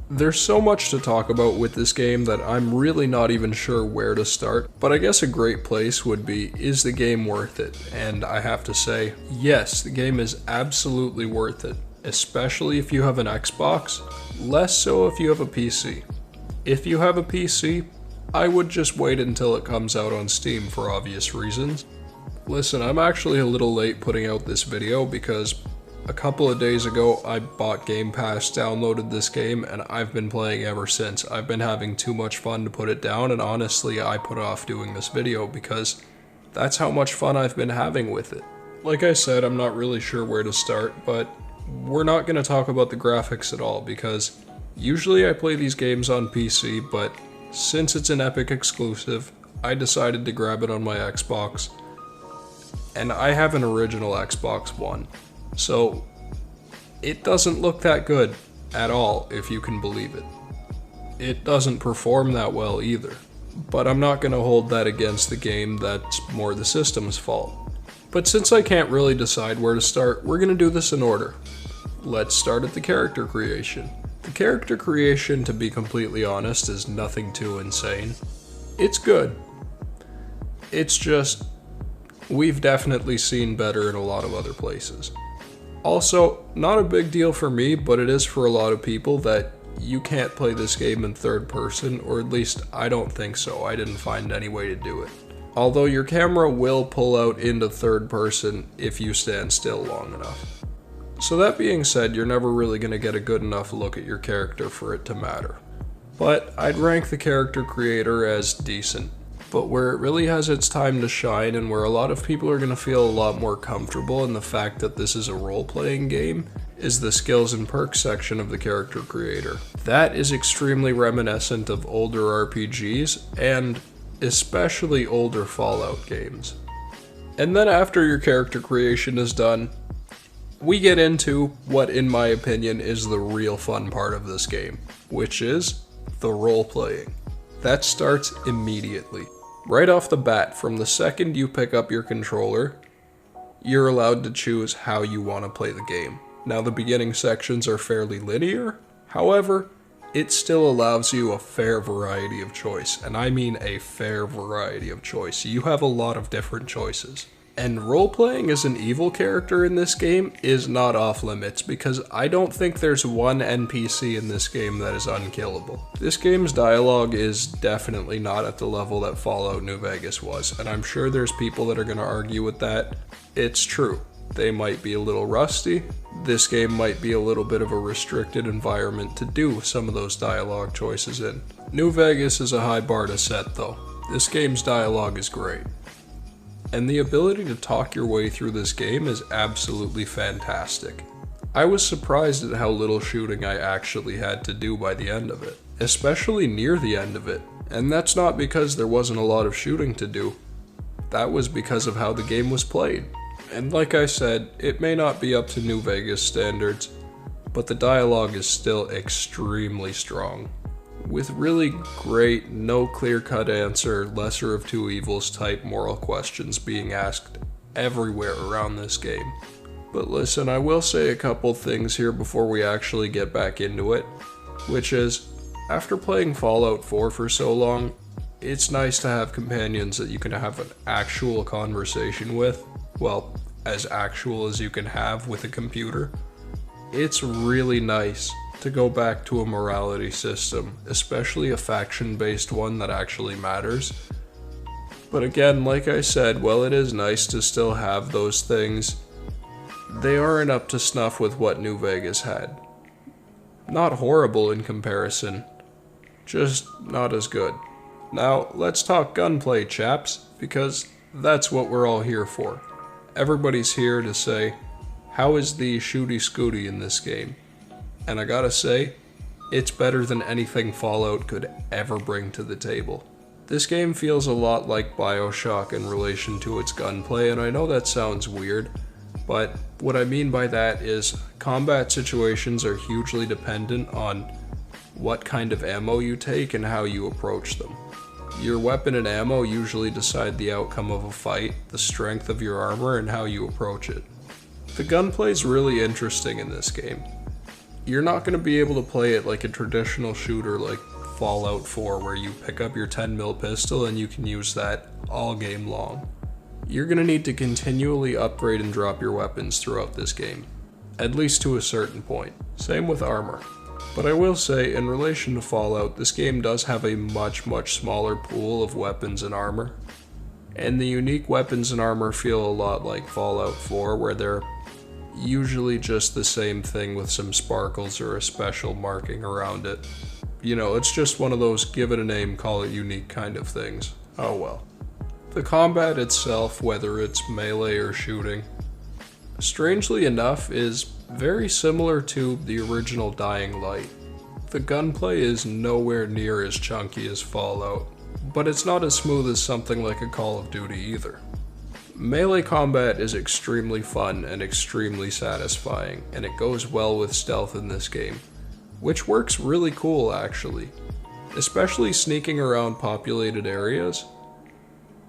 There's so much to talk about with this game that I'm really not even sure where to start, but I guess a great place would be, is the game worth it? And I have to say, yes, the game is absolutely worth it, especially if you have an Xbox, less so if you have a PC. If you have a PC, I would just wait until it comes out on Steam for obvious reasons. Listen, I'm actually a little late putting out this video because a couple of days ago, I bought Game Pass, downloaded this game, and I've been playing ever since. I've been having too much fun to put it down, and honestly, I put off doing this video because that's how much fun I've been having with it. Like I said, I'm not really sure where to start, but we're not going to talk about the graphics at all because usually I play these games on PC, but since it's an Epic exclusive, I decided to grab it on my Xbox, and I have an original Xbox One. So, it doesn't look that good at all, if you can believe it. It doesn't perform that well either. But I'm not going to hold that against the game, that's more the system's fault. But since I can't really decide where to start, we're going to do this in order. Let's start at the character creation. The character creation, to be completely honest, is nothing too insane. It's good. It's just, we've definitely seen better in a lot of other places. Also, not a big deal for me, but it is for a lot of people that you can't play this game in third person, or at least I don't think so. I didn't find any way to do it. Although your camera will pull out into third person if you stand still long enough. So that being said, you're never really going to get a good enough look at your character for it to matter. But I'd rank the character creator as decent. But where it really has its time to shine and where a lot of people are going to feel a lot more comfortable in the fact that this is a role-playing game is the skills and perks section of the character creator. That is extremely reminiscent of older RPGs and especially older Fallout games. And then after your character creation is done, we get into what in my opinion is the real fun part of this game, which is the role-playing. That starts immediately. Right off the bat, from the second you pick up your controller, you're allowed to choose how you want to play the game. Now, the beginning sections are fairly linear, however, it still allows you a fair variety of choice, and I mean a fair variety of choice. You have a lot of different choices. And role-playing as an evil character in this game is not off limits, because I don't think there's one NPC in this game that is unkillable. This game's dialogue is definitely not at the level that Fallout New Vegas was, and I'm sure there's people that are going to argue with that. It's true. They might be a little rusty. This game might be a little bit of a restricted environment to do some of those dialogue choices in. New Vegas is a high bar to set though. This game's dialogue is great. And the ability to talk your way through this game is absolutely fantastic. I was surprised at how little shooting I actually had to do by the end of it, especially near the end of it. And that's not because there wasn't a lot of shooting to do. That was because of how the game was played. And like I said, it may not be up to New Vegas standards, but the dialogue is still extremely strong. With really great, no clear-cut answer, lesser of two evils type moral questions being asked everywhere around this game. But listen, I will say a couple things here before we actually get back into it, which is, after playing Fallout 4 for so long, it's nice to have companions that you can have an actual conversation with, well, as actual as you can have with a computer. It's really nice to go back to a morality system, especially a faction-based one that actually matters. But again, like I said, while it is nice to still have those things, they aren't up to snuff with what New Vegas had. Not horrible in comparison, just not as good. Now, let's talk gunplay, chaps, because that's what we're all here for. Everybody's here to say, how is the shooty-scooty in this game? And I gotta say, it's better than anything Fallout could ever bring to the table. This game feels a lot like BioShock in relation to its gunplay, and I know that sounds weird, but what I mean by that is combat situations are hugely dependent on what kind of ammo you take and how you approach them. Your weapon and ammo usually decide the outcome of a fight, the strength of your armor, and how you approach it. The gunplay is really interesting in this game. You're not going to be able to play it like a traditional shooter like Fallout 4, where you pick up your 10mm pistol and you can use that all game long. You're going to need to continually upgrade and drop your weapons throughout this game, at least to a certain point. Same with armor. But I will say, in relation to Fallout, this game does have a much smaller pool of weapons and armor. And the unique weapons and armor feel a lot like Fallout 4, where they're usually just the same thing with some sparkles or a special marking around it. You know, it's just one of those give it a name, call it unique kind of things. Oh well. The combat itself, whether it's melee or shooting, strangely enough, is very similar to the original Dying Light. The gunplay is nowhere near as chunky as Fallout, but it's not as smooth as something like a Call of Duty either. Melee combat is extremely fun and extremely satisfying, and it goes well with stealth in this game, which works really cool actually, especially sneaking around populated areas.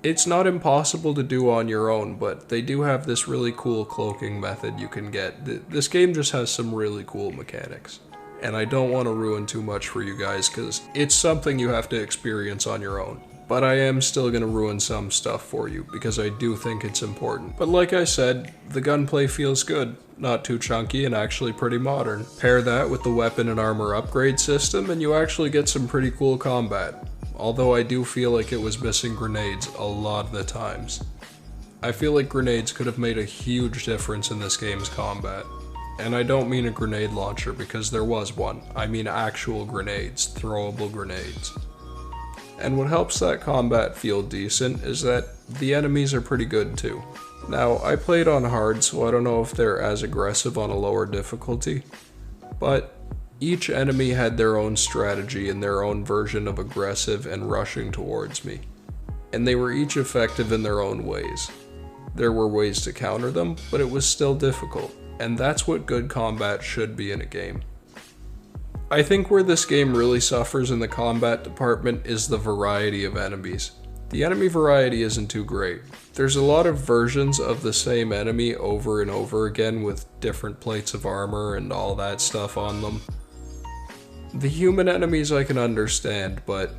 It's not impossible to do on your own, but they do have this really cool cloaking method you can get. This game just has some really cool mechanics, and I don't want to ruin too much for you guys because it's something you have to experience on your own. But I am still going to ruin some stuff for you, because I do think it's important. But like I said, the gunplay feels good, not too chunky, and actually pretty modern. Pair that with the weapon and armor upgrade system, and you actually get some pretty cool combat. Although I do feel like it was missing grenades a lot of the times. I feel like grenades could have made a huge difference in this game's combat. And I don't mean a grenade launcher, because there was one. I mean actual grenades, throwable grenades. And what helps that combat feel decent is that the enemies are pretty good too. Now, I played on hard, so I don't know if they're as aggressive on a lower difficulty, but each enemy had their own strategy and their own version of aggressive and rushing towards me. And they were each effective in their own ways. There were ways to counter them, but it was still difficult, and that's what good combat should be in a game. I think where this game really suffers in the combat department is the variety of enemies. The enemy variety isn't too great. There's a lot of versions of the same enemy over and over again with different plates of armor and all that stuff on them. The human enemies I can understand, but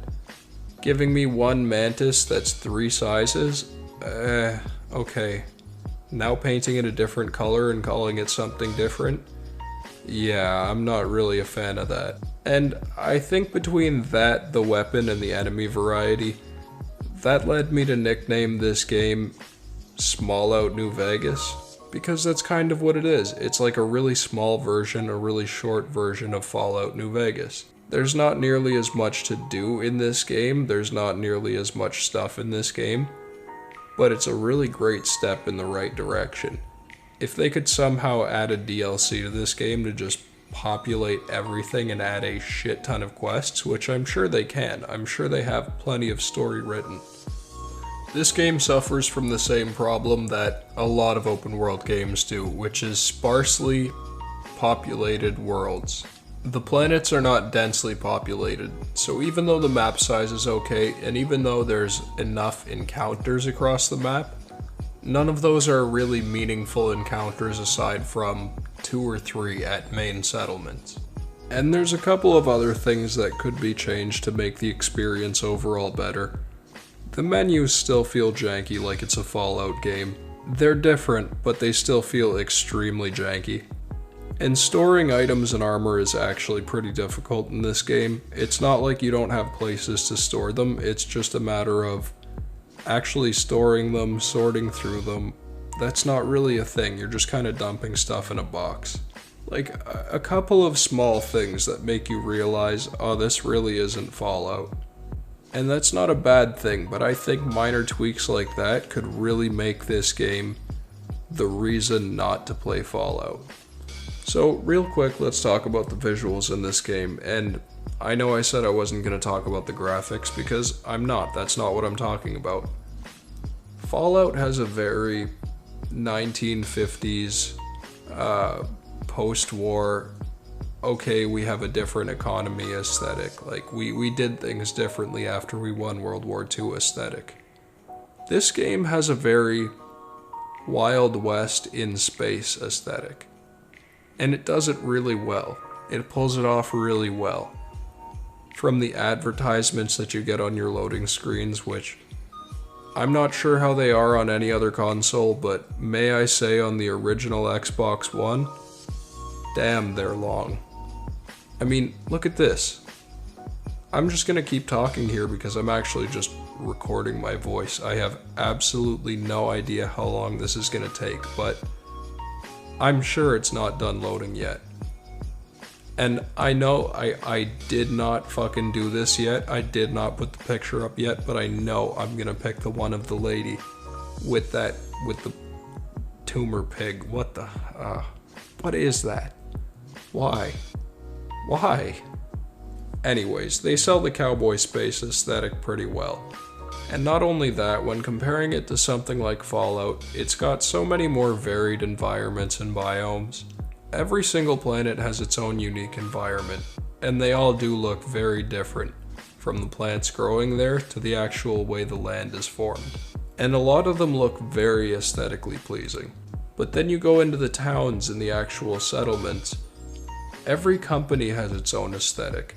giving me one mantis that's 3 sizes? Okay. Now painting it a different color and calling it something different? Yeah, I'm not really a fan of that. And I think between that, the weapon, and the enemy variety, that led me to nickname this game Small Out New Vegas, because that's kind of what it is. It's like a really small version, a really short version of Fallout New Vegas. There's not nearly as much to do in this game, there's not nearly as much stuff in this game, but it's a really great step in the right direction. If they could somehow add a DLC to this game to just populate everything and add a shit ton of quests, which I'm sure they can, I'm sure they have plenty of story written. This game suffers from the same problem that a lot of open world games do, which is sparsely populated worlds. The planets are not densely populated, so even though the map size is okay, and even though there's enough encounters across the map, none of those are really meaningful encounters aside from 2 or 3 at main settlements. And there's a couple of other things that could be changed to make the experience overall better. The menus still feel janky like it's a Fallout game. They're different, but they still feel extremely janky. And storing items and armor is actually pretty difficult in this game. It's not like you don't have places to store them, it's just a matter of actually storing them, sorting through them. That's not really a thing, you're just kind of dumping stuff in a box. Like, a couple of small things that make you realize, oh, this really isn't Fallout. And that's not a bad thing, but I think minor tweaks like that could really make this game the reason not to play Fallout. So, real quick, let's talk about the visuals in this game, and I know I said I wasn't going to talk about the graphics, because I'm not, that's not what I'm talking about. Fallout has a very 1950s, post-war, okay, we have a different economy aesthetic, like we did things differently after we won World War II aesthetic. This game has a very Wild West in space aesthetic, and it does it really well. It pulls it off really well. From the advertisements that you get on your loading screens, which I'm not sure how they are on any other console, but may I say on the original Xbox One, damn, they're long. I mean, look at this. I'm just gonna keep talking here because I'm actually just recording my voice. I have absolutely no idea how long this is gonna take, but I'm sure it's not done loading yet. And I know I did not fucking do this yet. I did not put the picture up yet, but I know I'm gonna pick the one of the lady with the tumor pig. What is that? Why? Why? Anyways, they sell the cowboy space aesthetic pretty well. And not only that, when comparing it to something like Fallout, it's got so many more varied environments and biomes. Every single planet has its own unique environment, and they all do look very different, from the plants growing there to the actual way the land is formed. And a lot of them look very aesthetically pleasing. But then you go into the towns and the actual settlements. Every company has its own aesthetic,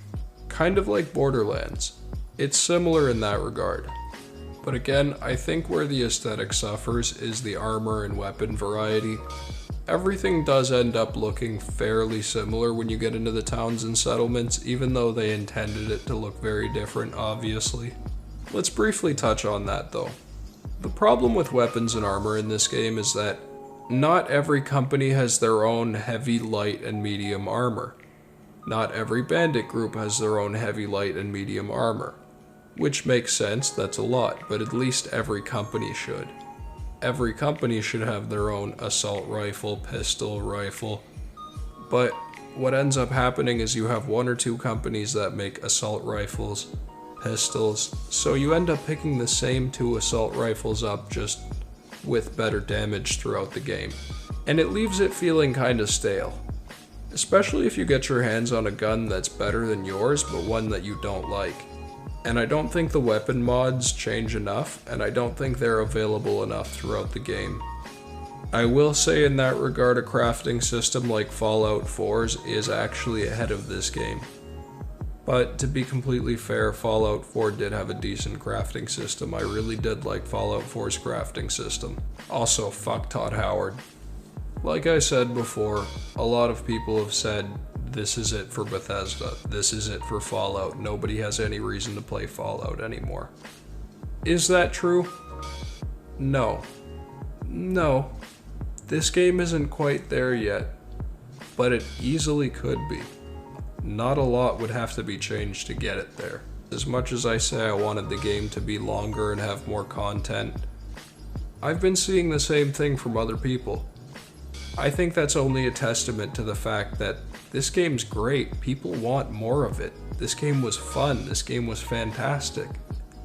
kind of like Borderlands. It's similar in that regard. But again, I think where the aesthetic suffers is the armor and weapon variety. Everything does end up looking fairly similar when you get into the towns and settlements, even though they intended it to look very different, obviously. Let's briefly touch on that though. The problem with weapons and armor in this game is that not every company has their own heavy, light, and medium armor. Not every bandit group has their own heavy, light, and medium armor. Which makes sense, that's a lot, but at least every company should. Every company should have their own assault rifle, pistol, rifle. But what ends up happening is you have one or two companies that make assault rifles, pistols, so you end up picking the same two assault rifles up just with better damage throughout the game. And it leaves it feeling kinda stale. Especially if you get your hands on a gun that's better than yours, but one that you don't like. And I don't think the weapon mods change enough, and I don't think they're available enough throughout the game. I will say in that regard, a crafting system like Fallout 4's is actually ahead of this game. But to be completely fair, Fallout 4 did have a decent crafting system. I really did like Fallout 4's crafting system. Also, fuck Todd Howard. Like I said before, a lot of people have said, this is it for Bethesda, this is it for Fallout, nobody has any reason to play Fallout anymore. Is that true? No. No. This game isn't quite there yet, but it easily could be. Not a lot would have to be changed to get it there. As much as I say I wanted the game to be longer and have more content, I've been seeing the same thing from other people. I think that's only a testament to the fact that this game's great, people want more of it. This game was fun, this game was fantastic.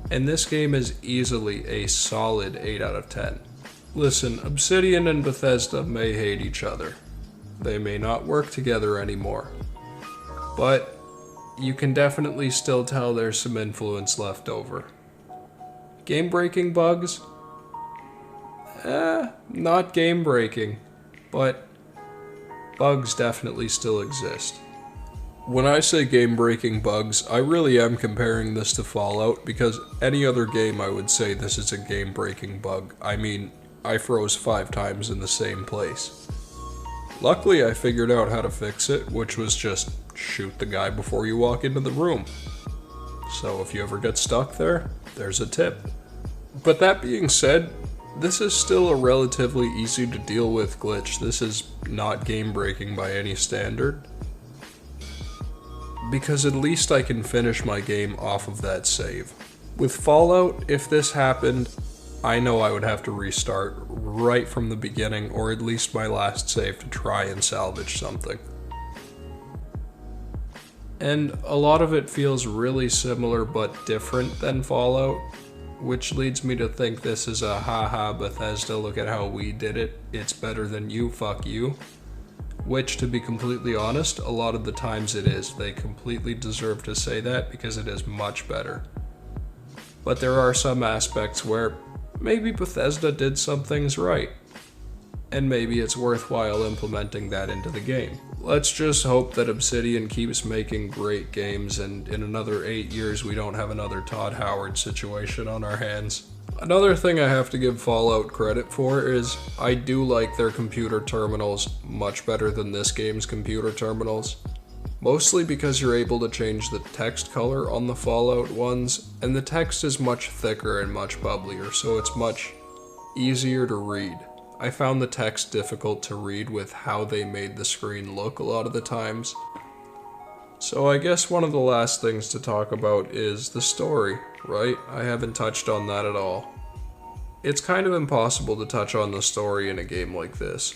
And this game is easily a solid 8 out of 10. Listen, Obsidian and Bethesda may hate each other. They may not work together anymore. But you can definitely still tell there's some influence left over. Game-breaking bugs? Not game-breaking, but bugs definitely still exist. When I say game-breaking bugs, I really am comparing this to Fallout, because any other game I would say this is a game-breaking bug. I mean, I froze 5 times in the same place. Luckily, I figured out how to fix it, which was just shoot the guy before you walk into the room. So if you ever get stuck there, there's a tip. But that being said, this is still a relatively easy to deal with glitch. This is not game-breaking by any standard, because at least I can finish my game off of that save. With Fallout, if this happened, I know I would have to restart right from the beginning, or at least my last save, to try and salvage something. And a lot of it feels really similar but different than Fallout, which leads me to think this is a haha Bethesda, look at how we did it, it's better than you, fuck you. Which, to be completely honest, a lot of the times it is. They completely deserve to say that because it is much better. But there are some aspects where maybe Bethesda did some things right, and maybe it's worthwhile implementing that into the game. Let's just hope that Obsidian keeps making great games and in another 8 years we don't have another Todd Howard situation on our hands. Another thing I have to give Fallout credit for is I do like their computer terminals much better than this game's computer terminals. Mostly because you're able to change the text color on the Fallout ones, and the text is much thicker and much bubblier, so it's much easier to read. I found the text difficult to read with how they made the screen look a lot of the times. So I guess one of the last things to talk about is the story, right? I haven't touched on that at all. It's kind of impossible to touch on the story in a game like this.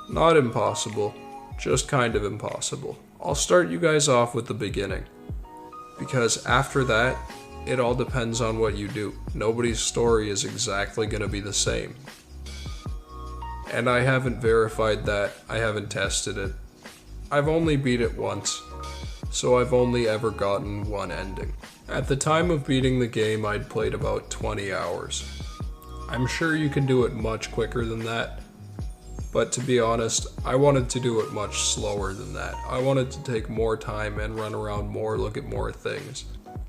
Not impossible, just kind of impossible. I'll start you guys off with the beginning, because after that, it all depends on what you do. Nobody's story is exactly going to be the same. And I haven't verified that, I haven't tested it. I've only beat it once, so I've only ever gotten one ending. At the time of beating the game, I'd played about 20 hours. I'm sure you can do it much quicker than that. But to be honest, I wanted to do it much slower than that. I wanted to take more time and run around more, look at more things.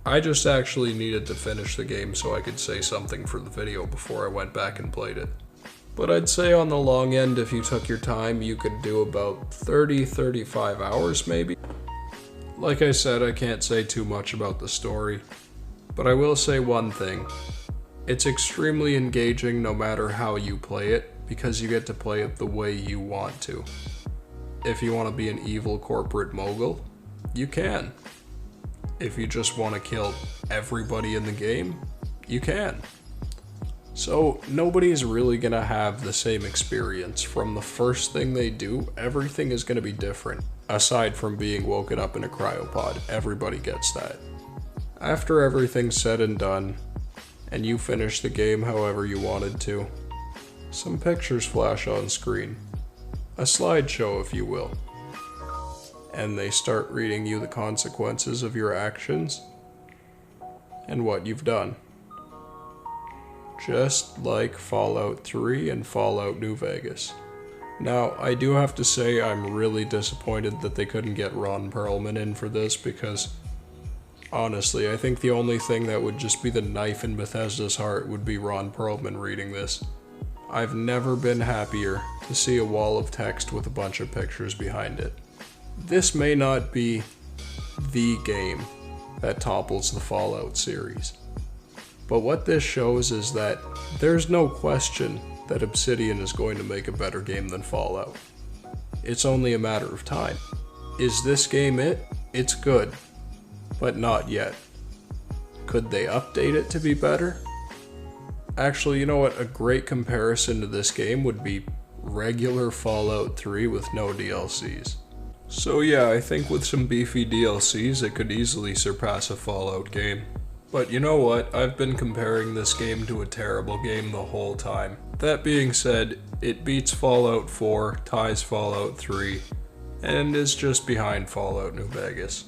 I just actually needed to finish the game so I could say something for the video before I went back and played it. But I'd say on the long end, if you took your time, you could do about 30-35 hours maybe. Like I said, I can't say too much about the story, but I will say one thing. It's extremely engaging no matter how you play it, because you get to play it the way you want to. If you want to be an evil corporate mogul, you can. If you just want to kill everybody in the game, you can. So nobody's really going to have the same experience. From the first thing they do, everything is going to be different. Aside from being woken up in a cryopod, everybody gets that. After everything's said and done, and you finish the game however you wanted to, some pictures flash on screen. A slideshow, if you will. And they start reading you the consequences of your actions and what you've done. Just like Fallout 3 and Fallout New Vegas. Now, I do have to say I'm really disappointed that they couldn't get Ron Perlman in for this, because honestly, I think the only thing that would just be the knife in Bethesda's heart would be Ron Perlman reading this. I've never been happier to see a wall of text with a bunch of pictures behind it. This may not be the game that topples the Fallout series, but what this shows is that there's no question that Obsidian is going to make a better game than Fallout. It's only a matter of time. Is this game it? It's good, but not yet. Could they update it to be better? Actually, you know what? A great comparison to this game would be regular Fallout 3 with no DLCs. So yeah, I think with some beefy DLCs, it could easily surpass a Fallout game. But you know what? I've been comparing this game to a terrible game the whole time. That being said, it beats Fallout 4, ties Fallout 3, and is just behind Fallout New Vegas.